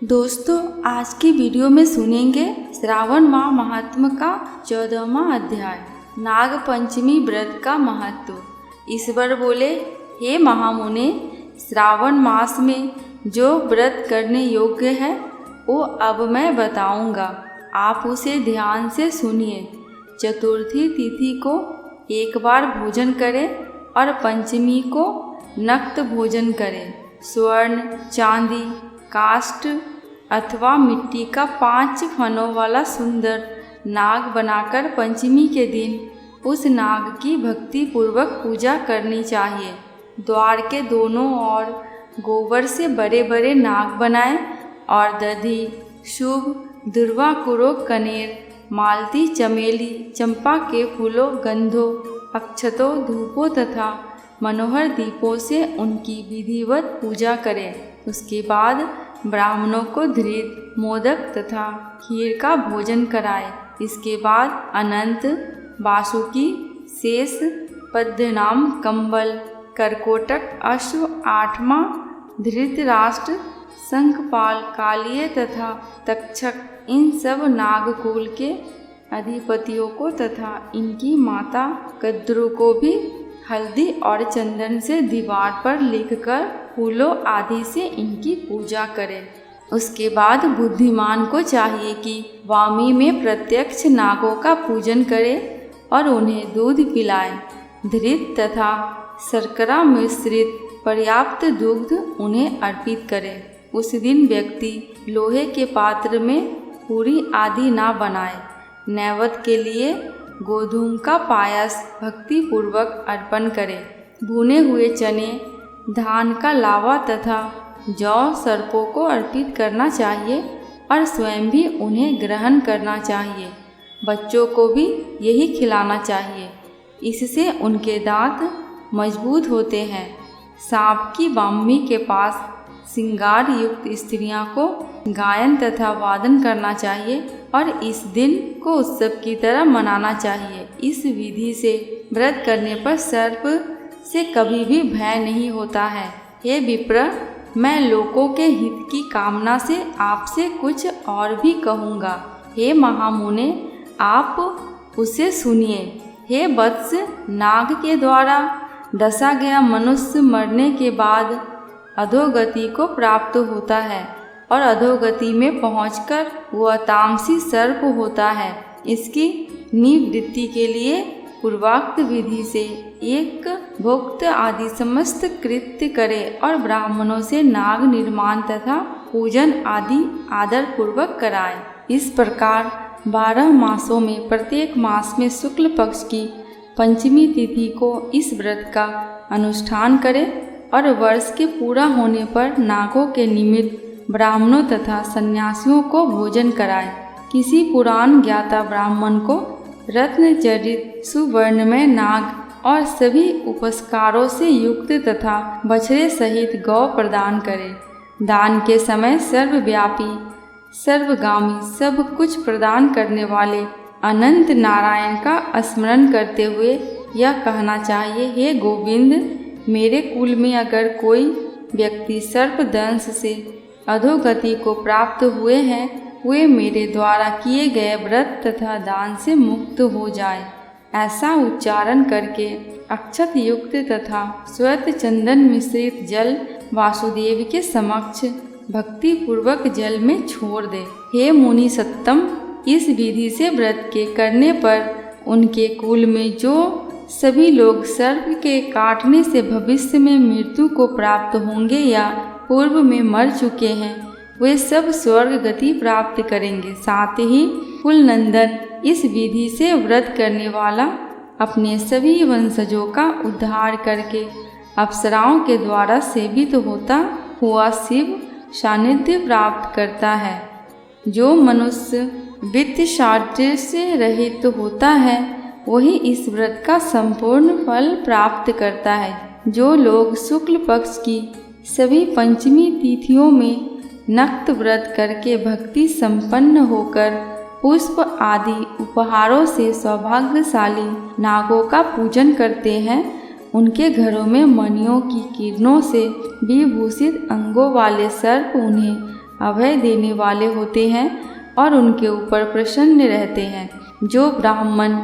दोस्तों, आज की वीडियो में सुनेंगे श्रावण माह महात्म का 14वां अध्याय, नाग पंचमी व्रत का महत्व। ईश्वर बोले, हे महामुने, श्रावण मास में जो व्रत करने योग्य है वो अब मैं बताऊंगा, आप उसे ध्यान से सुनिए। चतुर्थी तिथि को एक बार भोजन करें और पंचमी को नक्त भोजन करें। स्वर्ण, चांदी, काष्ठ अथवा मिट्टी का 5 फनों वाला सुंदर नाग बनाकर पंचमी के दिन उस नाग की भक्ति पूर्वक पूजा करनी चाहिए। द्वार के दोनों ओर गोबर से बड़े बड़े नाग बनाएं और दधि, शुभ, दुर्वा, कुरो, कनेर, मालती, चमेली, चंपा के फूलों, गंधों, अक्षतों, धूपों तथा मनोहर दीपों से उनकी विधिवत पूजा करें। उसके बाद ब्राह्मणों को घृत, मोदक तथा खीर का भोजन कराएं। इसके बाद अनंत, वासुकी, शेष, पद्मनाम, कंबल, करकोटक, अश्व, आठवां, धृतराष्ट्र, शंखपाल, कालिय तथा तक्षक, इन सब नागकुल के अधिपतियों को तथा इनकी माता कद्रू को भी हल्दी और चंदन से दीवार पर लिखकर फूलों आदि से इनकी पूजा करें। उसके बाद बुद्धिमान को चाहिए कि वामी में प्रत्यक्ष नागों का पूजन करे और उन्हें दूध पिलाए। धृत तथा शर्करा मिश्रित पर्याप्त दुग्ध उन्हें अर्पित करे। उस दिन व्यक्ति लोहे के पात्र में पूरी आदि ना बनाए। नैवेद्य के लिए गोधूम का पायस भक्ति पूर्वक अर्पण करें। भुने हुए चने, धान का लावा तथा जौ सर्पों को अर्पित करना चाहिए और स्वयं भी उन्हें ग्रहण करना चाहिए। बच्चों को भी यही खिलाना चाहिए, इससे उनके दांत मजबूत होते हैं। सांप की वामी के पास श्रृंगार युक्त स्त्रियों को गायन तथा वादन करना चाहिए और इस दिन को उत्सव की तरह मनाना चाहिए। इस विधि से व्रत करने पर सर्प से कभी भी भय नहीं होता है। हे विप्र, मैं लोगों के हित की कामना से आपसे कुछ और भी कहूँगा। हे महामुने, आप उसे सुनिए। हे वत्स, नाग के द्वारा डसा गया मनुष्य मरने के बाद अधोगति को प्राप्त होता है और अधोगति में पहुंचकर वह तामसी सर्प होता है। इसकी निवृत्ति के लिए पूर्वोक्त विधि से एक भुक्त आदि समस्त कृत्य करे और ब्राह्मणों से नाग निर्माण तथा पूजन आदि आदर पूर्वक कराए। इस प्रकार 12 मासों में प्रत्येक मास में शुक्ल पक्ष की पंचमी तिथि को इस व्रत का अनुष्ठान करे और वर्ष के पूरा होने पर नागों के निमित्त ब्राह्मणों तथा सन्यासियों को भोजन कराए। किसी पुराण ज्ञाता ब्राह्मण को रत्न जड़ित सुवर्णमय नाग और सभी उपस्कारों से युक्त तथा बछड़े सहित गौ प्रदान करे। दान के समय सर्वव्यापी, सर्वगामी, सब कुछ प्रदान करने वाले अनंत नारायण का स्मरण करते हुए यह कहना चाहिए, हे गोविंद, मेरे कुल में अगर कोई व्यक्ति सर्प दंश से अधोगति को प्राप्त हुए हैं, वे मेरे द्वारा किए गए व्रत तथा दान से मुक्त हो जाए। ऐसा उच्चारण करके अक्षत युक्त तथा श्वेत चंदन मिश्रित जल वासुदेव के समक्ष भक्ति पूर्वक जल में छोड़ दे। हे मुनि सत्तम, इस विधि से व्रत के करने पर उनके कुल में जो सभी लोग सर्प के काटने से भविष्य में मृत्यु को प्राप्त होंगे या पूर्व में मर चुके हैं, वे सब स्वर्ग गति प्राप्त करेंगे। साथ ही कुलनंदन, इस विधि से व्रत करने वाला अपने सभी वंशजों का उद्धार करके अप्सराओं के द्वारा सेवित होता हुआ शिव सानिध्य प्राप्त करता है। जो मनुष्य वित्त शास्त्र से रहित होता है, वही इस व्रत का संपूर्ण फल प्राप्त करता है। जो लोग शुक्ल पक्ष की सभी पंचमी तिथियों में नक्त व्रत करके भक्ति संपन्न होकर पुष्प आदि उपहारों से सौभाग्यशाली नागों का पूजन करते हैं, उनके घरों में मणियों की किरणों से विभूषित अंगों वाले सर्प उन्हें अभय देने वाले होते हैं और उनके ऊपर प्रसन्न रहते हैं। जो ब्राह्मण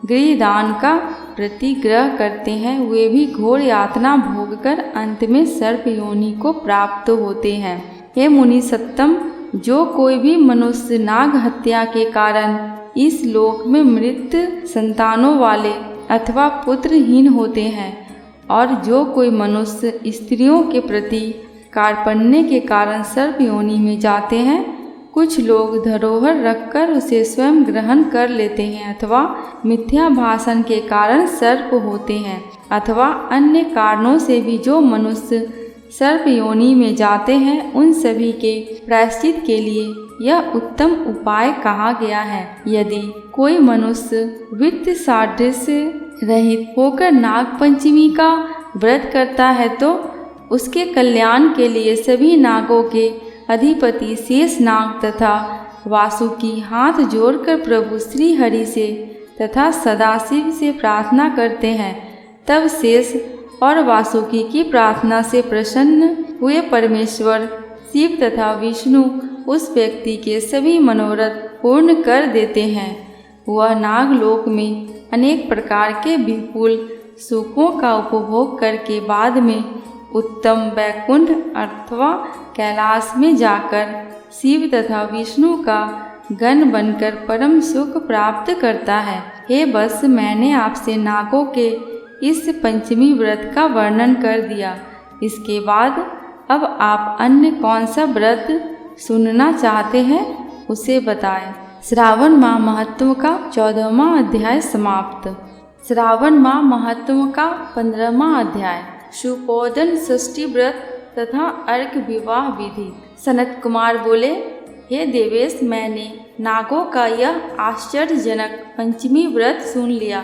गृहदान का प्रतिग्रह करते हैं वे भी घोर यातना भोगकर अंत में सर्प योनि को प्राप्त होते हैं। हे मुनि सत्तम, जो कोई भी मनुष्य नाग हत्या के कारण इस लोक में मृत संतानों वाले अथवा पुत्रहीन होते हैं और जो कोई मनुष्य स्त्रियों के प्रति कार्पण्य के कारण सर्प योनि में जाते हैं, कुछ लोग धरोहर रखकर उसे स्वयं ग्रहण कर लेते हैं अथवा मिथ्या भाषण के कारण सर्प होते हैं अथवा अन्य कारणों से भी जो मनुष्य सर्प योनि में जाते हैं, उन सभी के प्रायश्चित के लिए यह उत्तम उपाय कहा गया है। यदि कोई मनुष्य वित्त सादृश्य रहित होकर नाग पंचमी का व्रत करता है तो उसके कल्याण के लिए सभी नागों के अधिपति शेष नाग तथा वासुकी हाथ जोड़कर प्रभु श्री हरि से तथा सदाशिव से प्रार्थना करते हैं। तब शेष और वासुकी की प्रार्थना से प्रसन्न हुए परमेश्वर शिव तथा विष्णु उस व्यक्ति के सभी मनोरथ पूर्ण कर देते हैं। वह नागलोक में अनेक प्रकार के विपुल सुखों का उपभोग करके बाद में उत्तम वैकुंठ अथवा कैलाश में जाकर शिव तथा विष्णु का गण बनकर परम सुख प्राप्त करता है। हे बस, मैंने आपसे नागों के इस पंचमी व्रत का वर्णन कर दिया। इसके बाद अब आप अन्य कौन सा व्रत सुनना चाहते हैं उसे बताएं। श्रावण माह महत्व का 14वां अध्याय समाप्त। श्रावण माह महत्व का 15वां अध्याय शुपोदन षष्ठी व्रत तथा अर्क विवाह विधि। सनत कुमार बोले, हे देवेश, मैंने नागों का यह आश्चर्यजनक पंचमी व्रत सुन लिया।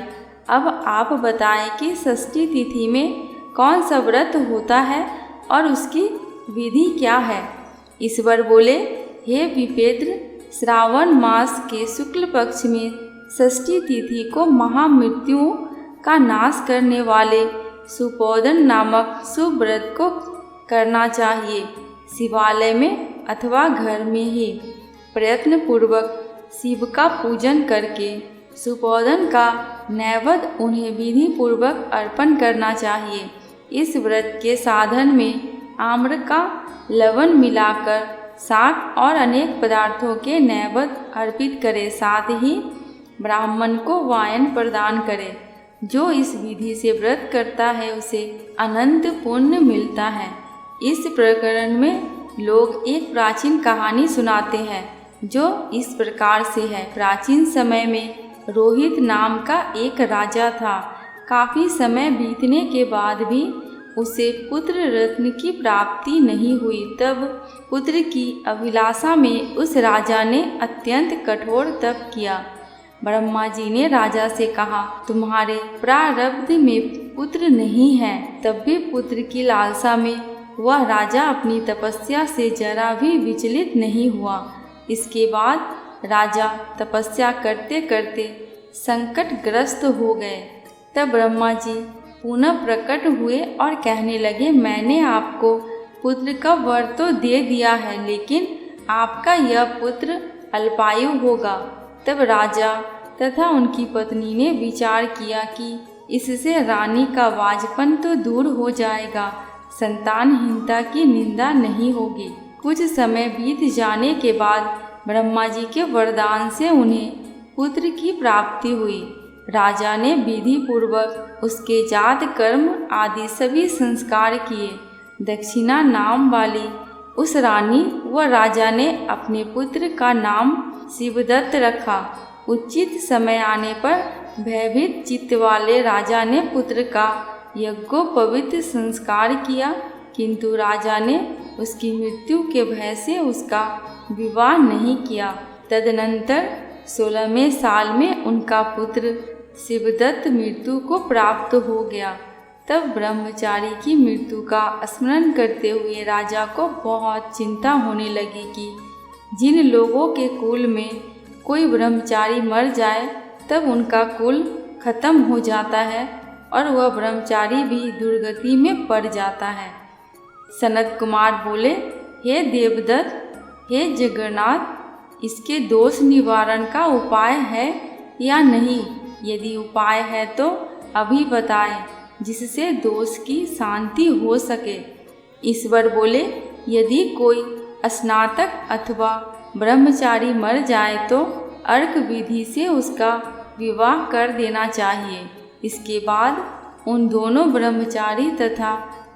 अब आप बताएं कि षष्ठी तिथि में कौन सा व्रत होता है और उसकी विधि क्या है। ईश्वर बोले, हे विपेन्द्र, श्रावण मास के शुक्ल पक्ष में षष्ठी तिथि को महामृत्युओं का नाश करने वाले सुपोदन नामक शुभ व्रत को करना चाहिए। शिवालय में अथवा घर में ही प्रयत्न पूर्वक शिव का पूजन करके सुपोदन का नैवेद्य उन्हें विधि पूर्वक अर्पण करना चाहिए। इस व्रत के साधन में आम्र का लवण मिलाकर शाक और अनेक पदार्थों के नैवेद्य अर्पित करे, साथ ही ब्राह्मण को वायन प्रदान करे। जो इस विधि से व्रत करता है उसे अनंत पुण्य मिलता है। इस प्रकरण में लोग एक प्राचीन कहानी सुनाते हैं जो इस प्रकार से है। प्राचीन समय में रोहित नाम का एक राजा था। काफ़ी समय बीतने के बाद भी उसे पुत्र रत्न की प्राप्ति नहीं हुई। तब पुत्र की अभिलाषा में उस राजा ने अत्यंत कठोर तप किया। ब्रह्मा जी ने राजा से कहा, तुम्हारे प्रारब्ध में पुत्र नहीं है। तब भी पुत्र की लालसा में वह राजा अपनी तपस्या से जरा भी विचलित नहीं हुआ। इसके बाद राजा तपस्या करते करते संकटग्रस्त हो गए। तब ब्रह्मा जी पुनः प्रकट हुए और कहने लगे, मैंने आपको पुत्र का वर तो दे दिया है, लेकिन आपका यह पुत्र अल्पायु होगा। तब राजा तथा उनकी पत्नी ने विचार किया कि इससे रानी का वाजपन तो दूर हो जाएगा, संतानहीनता की निंदा नहीं होगी। कुछ समय बीत जाने के बाद ब्रह्मा जी के वरदान से उन्हें पुत्र की प्राप्ति हुई। राजा ने विधि पूर्वक उसके जात कर्म आदि सभी संस्कार किए। दक्षिणा नाम वाली उस रानी व राजा ने अपने पुत्र का नाम शिवदत्त रखा। उचित समय आने पर भयभीत चित्त वाले राजा ने पुत्र का यज्ञोपवीत संस्कार किया, किंतु राजा ने उसकी मृत्यु के भय से उसका विवाह नहीं किया। तदनंतर 16वें साल में उनका पुत्र शिवदत्त मृत्यु को प्राप्त हो गया। तब ब्रह्मचारी की मृत्यु का स्मरण करते हुए राजा को बहुत चिंता होने लगी कि जिन लोगों के कुल में कोई ब्रह्मचारी मर जाए तब उनका कुल खत्म हो जाता है और वह ब्रह्मचारी भी दुर्गति में पड़ जाता है। सनत कुमार बोले, हे देवदत्त, हे जगन्नाथ, इसके दोष निवारण का उपाय है या नहीं? यदि उपाय है तो अभी बताएं, जिससे दोष की शांति हो सके। ईश्वर बोले, यदि कोई स्नातक अथवा ब्रह्मचारी मर जाए तो अर्क विधि से उसका विवाह कर देना चाहिए। इसके बाद उन दोनों ब्रह्मचारी तथा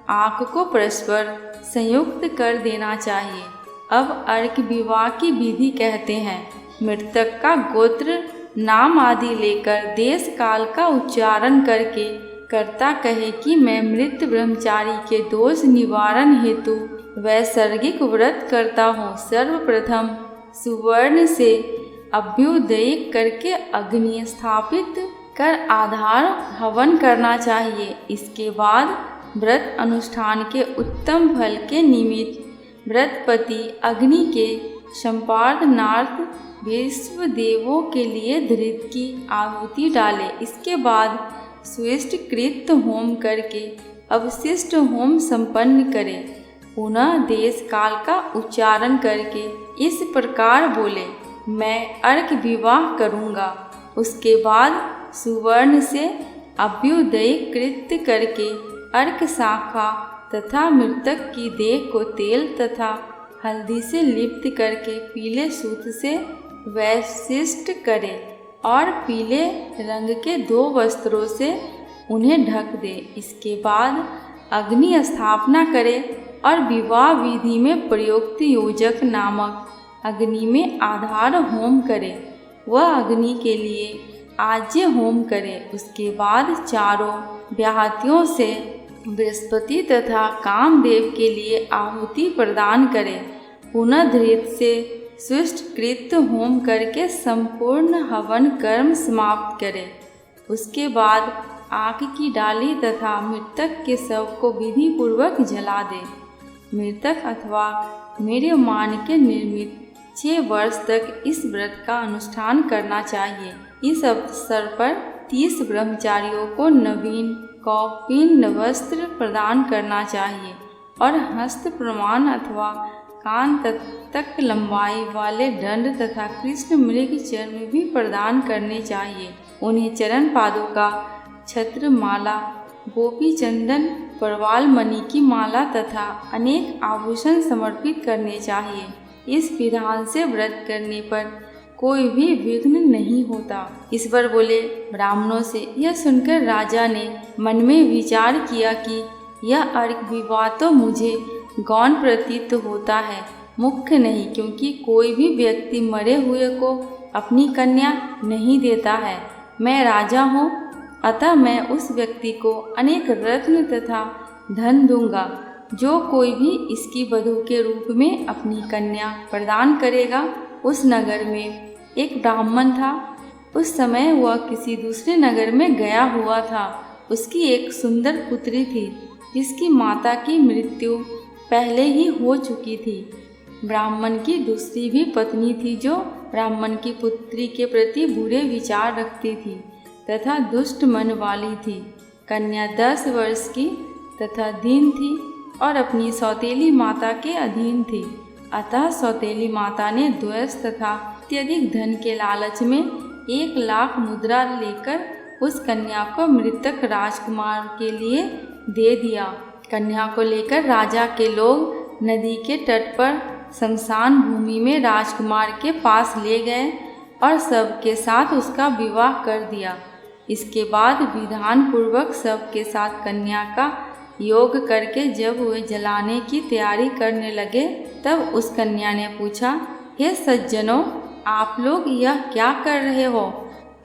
आँख को परस्पर संयुक्त कर देना चाहिए। अब अर्क विवाह की विधि कहते हैं। मृतक का गोत्र, नाम आदि लेकर देश काल का उच्चारण करके कर्ता कहे कि मैं मृत ब्रह्मचारी के दोष निवारण हेतु वैसर्गिक व्रत करता हूँ। सर्वप्रथम सुवर्ण से अभ्युदय करके अग्नि स्थापित कर आधार हवन करना चाहिए। इसके बाद व्रत अनुष्ठान के उत्तम फल के निमित्त व्रतपति अग्नि के संपादनार्थ विश्व देवों के लिए धृत की आहुति डाले। इसके बाद सुइष्ट कृत होम करके अवशिष्ट होम संपन्न करे। पुनः देश काल का उच्चारण करके इस प्रकार बोले, मैं अर्क विवाह करूँगा। उसके बाद सुवर्ण से अभ्युदय कृत्य करके अर्क शाखा तथा मृतक की देह को तेल तथा हल्दी से लिप्त करके पीले सूत से वैशिष्ट करे और पीले रंग के 2 वस्त्रों से उन्हें ढक दे। इसके बाद अग्नि स्थापना करे और विवाह विधि में प्रयुक्त योजक नामक अग्नि में आधार होम करे। वह अग्नि के लिए आज्य होम करे। उसके बाद चारों व्याहतियों से बृहस्पति तथा कामदेव के लिए आहुति प्रदान करे। पुनः धृत से सुष्टकृत होम करके संपूर्ण हवन कर्म समाप्त करे। उसके बाद आग की डाली तथा मृतक के शव को विधि पूर्वक जला दे। मृतक अथवा मेरुमान के निर्मित 6 वर्ष तक इस व्रत का अनुष्ठान करना चाहिए। इस अवसर पर 30 ब्रह्मचारियों को नवीन कौपीन वस्त्र प्रदान करना चाहिए और हस्त प्रमाण अथवा कान तक लंबाई वाले दंड तथा कृष्ण मृग चर्म भी प्रदान करने चाहिए। उन्हें चरण पादों का छत्र माला, गोपी चंदन, परवाल मणि की माला तथा अनेक आभूषण समर्पित करने चाहिए। इस विधान से व्रत करने पर कोई भी विघ्न नहीं होता। ईश्वर बोले, ब्राह्मणों से यह सुनकर राजा ने मन में विचार किया कि यह अर्क विवाह तो मुझे गौण प्रतीत होता है, मुख्य नहीं, क्योंकि कोई भी व्यक्ति मरे हुए को अपनी कन्या नहीं देता है। मैं राजा हूँ, अतः मैं उस व्यक्ति को अनेक रत्न तथा धन दूंगा जो कोई भी इसकी वधू के रूप में अपनी कन्या प्रदान करेगा। उस नगर में एक ब्राह्मण था। उस समय वह किसी दूसरे नगर में गया हुआ था। उसकी एक सुंदर पुत्री थी जिसकी माता की मृत्यु पहले ही हो चुकी थी। ब्राह्मण की दूसरी भी पत्नी थी जो ब्राह्मण की पुत्री के प्रति बुरे विचार रखती थी तथा दुष्ट मन वाली थी। कन्या 10 वर्ष की तथा दीन थी और अपनी सौतेली माता के अधीन थी। अतः सौतेली माता ने द्वेष तथा अत्यधिक धन के लालच में 1 लाख मुद्रा लेकर उस कन्या को मृतक राजकुमार के लिए दे दिया। कन्या को लेकर राजा के लोग नदी के तट पर शमशान भूमि में राजकुमार के पास ले गए और सबके साथ उसका विवाह कर दिया। इसके बाद विधान पूर्वक सबके साथ कन्या का योग करके जब वे जलाने की तैयारी करने लगे तब उस कन्या ने पूछा, हे सज्जनों, आप लोग यह क्या कर रहे हो?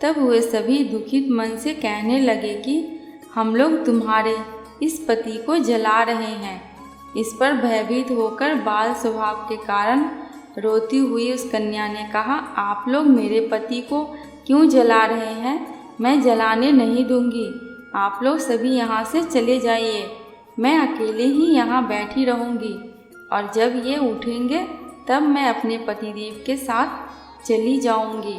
तब वे सभी दुखित मन से कहने लगे कि हम लोग तुम्हारे इस पति को जला रहे हैं। इस पर भयभीत होकर बाल स्वभाव के कारण रोती हुई उस कन्या ने कहा, आप लोग मेरे पति को क्यों जला रहे हैं? मैं जलाने नहीं दूंगी। आप लोग सभी यहाँ से चले जाइए। मैं अकेले ही यहाँ बैठी रहूँगी और जब ये उठेंगे तब मैं अपने पतिदेव के साथ चली जाऊँगी।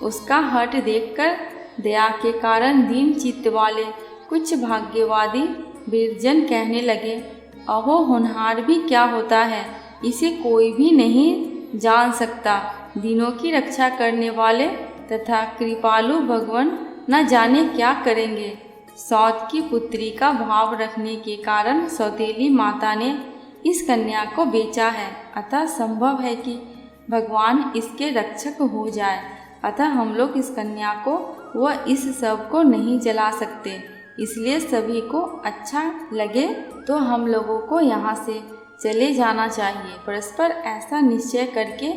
उसका हठ देखकर दया के कारण दीन चित्त वाले कुछ भाग्यवादी विरजन कहने लगे, अहो होनहार भी क्या होता है, इसे कोई भी नहीं जान सकता। दिनों की रक्षा करने वाले तथा कृपालु भगवान न जाने क्या करेंगे। सौत की पुत्री का भाव रखने के कारण सौतेली माता ने इस कन्या को बेचा है, अतः संभव है कि भगवान इसके रक्षक हो जाए। अतः हम लोग इस कन्या को व इस सब को नहीं जला सकते, इसलिए सभी को अच्छा लगे तो हम लोगों को यहाँ से चले जाना चाहिए। परस्पर ऐसा निश्चय करके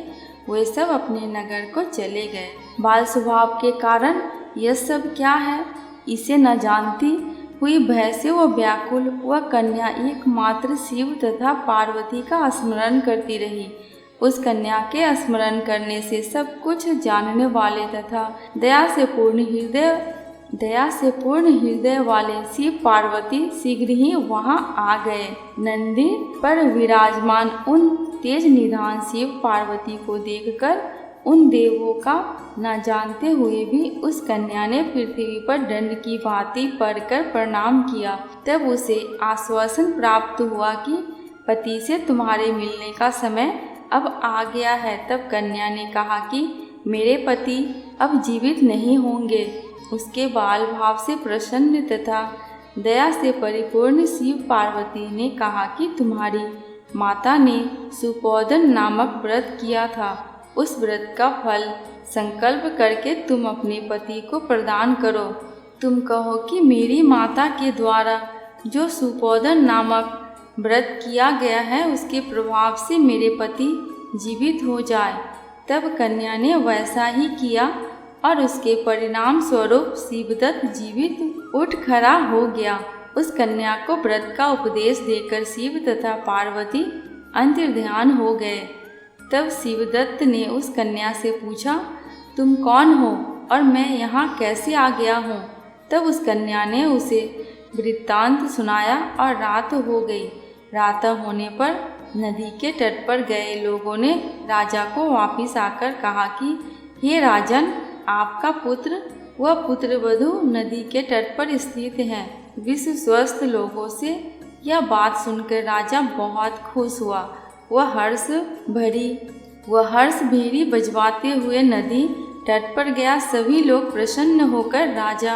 वे सब अपने नगर को चले गए। बाल स्वभाव के कारण यह सब क्या है इसे न जानती हुई भय से वह व्याकुल वह कन्या एकमात्र शिव तथा पार्वती का स्मरण करती रही। उस कन्या के स्मरण करने से सब कुछ जानने वाले तथा दया से पूर्ण हृदय वाले शिव पार्वती शीघ्र ही वहां आ गए। नंदी पर विराजमान उन तेज निधान शिव पार्वती को देखकर उन देवों का न जानते हुए भी उस कन्या ने पृथ्वी पर दंड की भांति पड़कर प्रणाम किया। तब उसे आश्वासन प्राप्त हुआ कि पति से तुम्हारे मिलने का समय अब आ गया है। तब कन्या ने कहा कि मेरे पति अब जीवित नहीं होंगे। उसके बाल भाव से प्रसन्न तथा दया से परिपूर्ण शिव पार्वती ने कहा कि तुम्हारी माता ने सुपोदन नामक व्रत किया था, उस व्रत का फल संकल्प करके तुम अपने पति को प्रदान करो। तुम कहो कि मेरी माता के द्वारा जो सुपोदन नामक व्रत किया गया है उसके प्रभाव से मेरे पति जीवित हो जाए। तब कन्या ने वैसा ही किया और उसके परिणाम स्वरूप शिवदत्त जीवित उठ खड़ा हो गया। उस कन्या को व्रत का उपदेश देकर शिव तथा पार्वती अंतर्ध्यान हो गए। तब शिवदत्त ने उस कन्या से पूछा, तुम कौन हो और मैं यहाँ कैसे आ गया हूँ? तब उस कन्या ने उसे वृत्तांत सुनाया और रात हो गई। रात होने पर नदी के तट पर गए लोगों ने राजा को वापिस आकर कहा कि हे राजन, आपका पुत्र व पुत्रवधू नदी के तट पर स्थित है। विश्वस्त लोगों से यह बात सुनकर राजा बहुत खुश हुआ। वह हर्ष भेरी बजवाते हुए नदी तट पर गया। सभी लोग प्रसन्न होकर राजा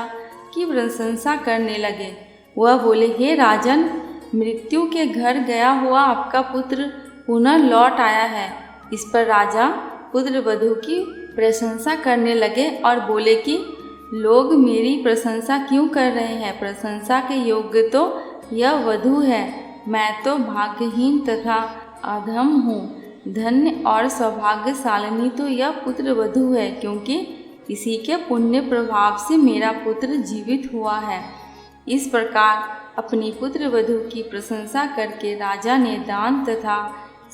की प्रशंसा करने लगे। वह बोले, हे राजन, मृत्यु के घर गया हुआ आपका पुत्र पुनः लौट आया है। इस पर राजा पुत्र वधू की प्रशंसा करने लगे और बोले कि लोग मेरी प्रशंसा क्यों कर रहे हैं? प्रशंसा के योग्य तो यह वधू है। मैं तो भाग्यहीन तथा अधम हूँ। धन्य और सौभाग्यशालिनी तो यह पुत्र वधू है, क्योंकि इसी के पुण्य प्रभाव से मेरा पुत्र जीवित हुआ है। इस प्रकार अपनी पुत्र वधू की प्रशंसा करके राजा ने दान तथा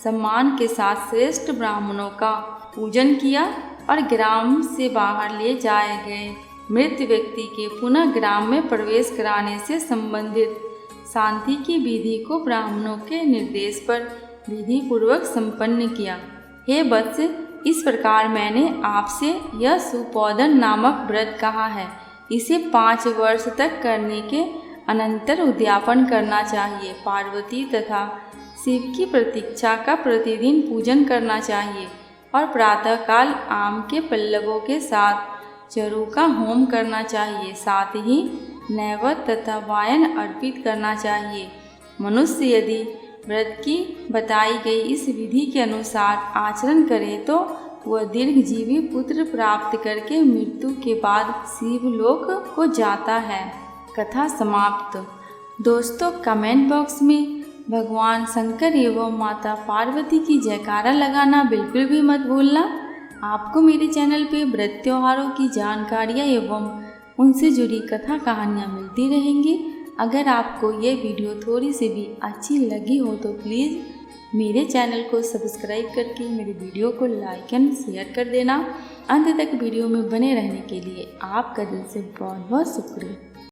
सम्मान के साथ श्रेष्ठ ब्राह्मणों का पूजन किया और ग्राम से बाहर ले जाए गए मृत व्यक्ति के पुनः ग्राम में प्रवेश कराने से संबंधित शांति की विधि को ब्राह्मणों के निर्देश पर विधि पूर्वक संपन्न किया। हे वत्स, इस प्रकार मैंने आपसे यह सुपोदन नामक व्रत कहा है। इसे 5 वर्ष तक करने के अनंतर उद्यापन करना चाहिए। पार्वती तथा शिव की प्रतीक्षा का प्रतिदिन पूजन करना चाहिए और प्रातःकाल आम के पल्लवों के साथ चरु का होम करना चाहिए। साथ ही नैवेद्य तथा वायन अर्पित करना चाहिए। मनुष्य यदि व्रत की बताई गई इस विधि के अनुसार आचरण करे तो वह दीर्घजीवी पुत्र प्राप्त करके मृत्यु के बाद शिवलोक को जाता है। कथा समाप्त। दोस्तों, कमेंट बॉक्स में भगवान शंकर एवं माता पार्वती की जयकारा लगाना बिल्कुल भी मत भूलना। आपको मेरे चैनल पे व्रत त्योहारों की जानकारियाँ एवं उनसे जुड़ी कथा कहानियाँ मिलती रहेंगी। अगर आपको ये वीडियो थोड़ी सी भी अच्छी लगी हो तो प्लीज़ मेरे चैनल को सब्सक्राइब करके मेरे वीडियो को लाइक एंड शेयर कर देना। अंत तक वीडियो में बने रहने के लिए आपका दिल से बहुत बहुत शुक्रिया।